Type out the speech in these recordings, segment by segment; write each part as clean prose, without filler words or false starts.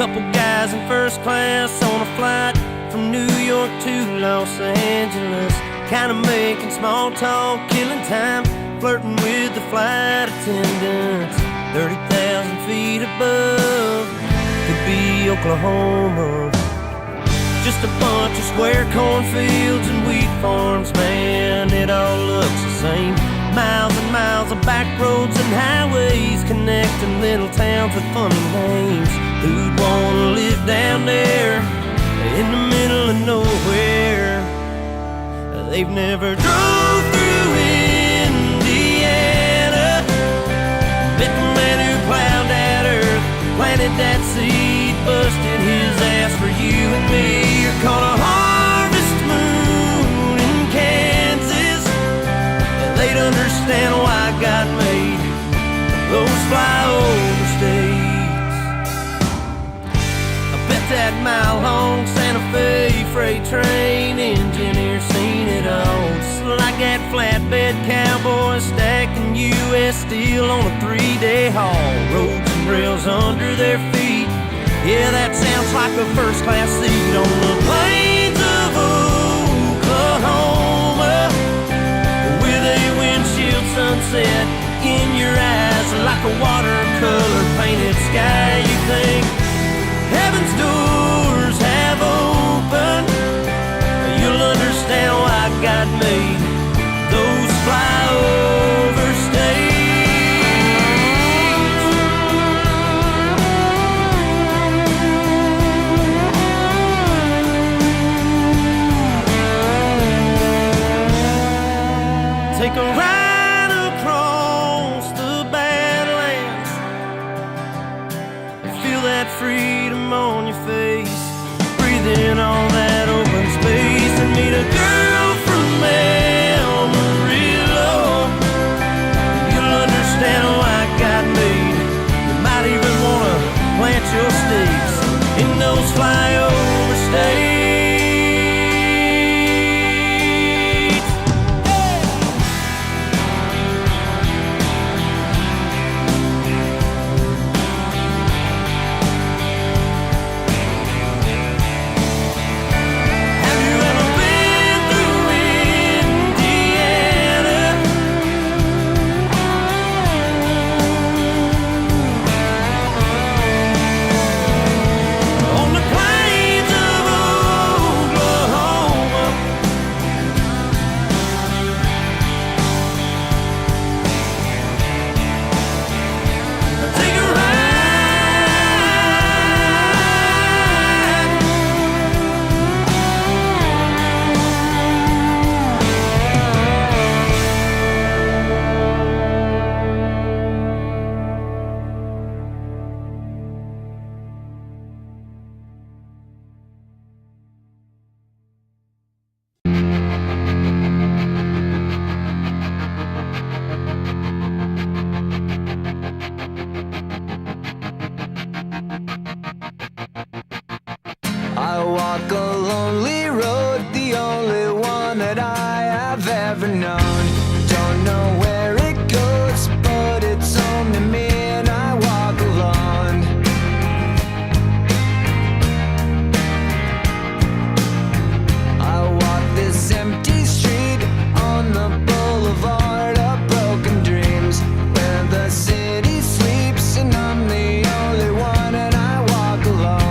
Couple guys in first class on a flight from New York to Los Angeles, kinda making small talk, killing time, flirting with the flight attendants. 30,000 feet above, could be Oklahoma. Just a bunch of square cornfields and wheat farms, man, it all looks the same. Miles and miles of back roads and highways connecting little towns with funny names. Who'd wanna live down there in the middle of nowhere? They've never drove through Indiana, met the man who plowed that earth, planted that seed, busted his ass for you and me. You're caught a harvest moon in Kansas. They'd understand why God made those flyover states. I bet that mile-long Santa Fe freight train engineer seen it all. Just like that flatbed cowboy stacking U.S. steel on a 3-day haul. Roads and rails under their feet. Yeah, that sounds like a first-class seat on the plains of Oklahoma, with a windshield sunset in your eyes, like a watercolor painted sky. You think heaven's doors have opened, you'll understand why God made those flyover states. Take a ride across the Badlands and feel that freedom on your face. Breathe in all that open space and meet a girl from Amarillo. You'll understand why God made. You might even want to plant your stakes in those flyover states. I walk a lonely road, the only one that I have ever known. Don't know where it goes, but it's home to me and I walk alone. I walk this empty street on the boulevard of broken dreams, where the city sleeps and I'm the only one and I walk alone.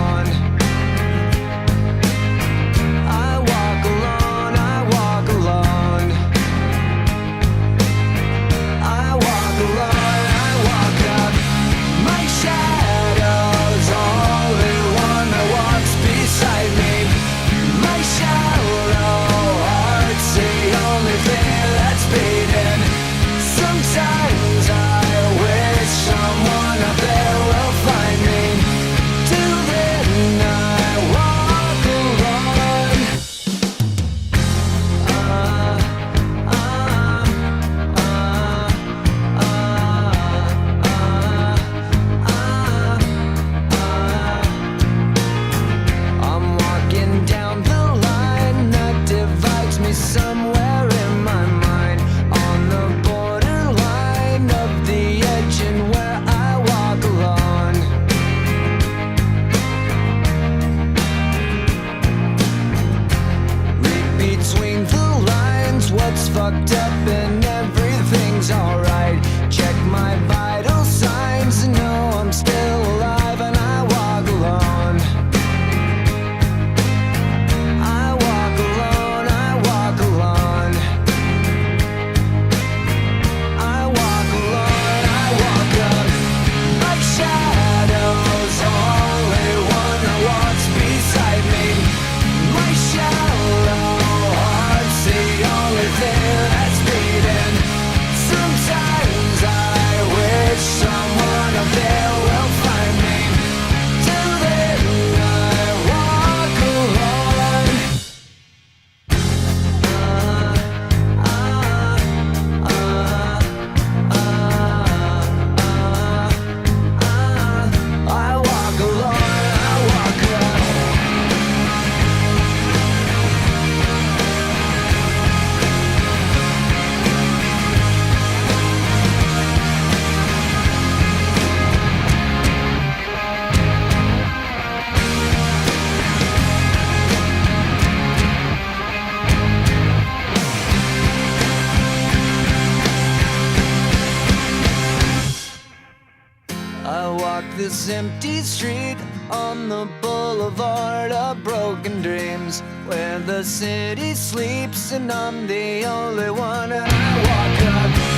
I walk this empty street on the boulevard of broken dreams, where the city sleeps and I'm the only one, and I walk up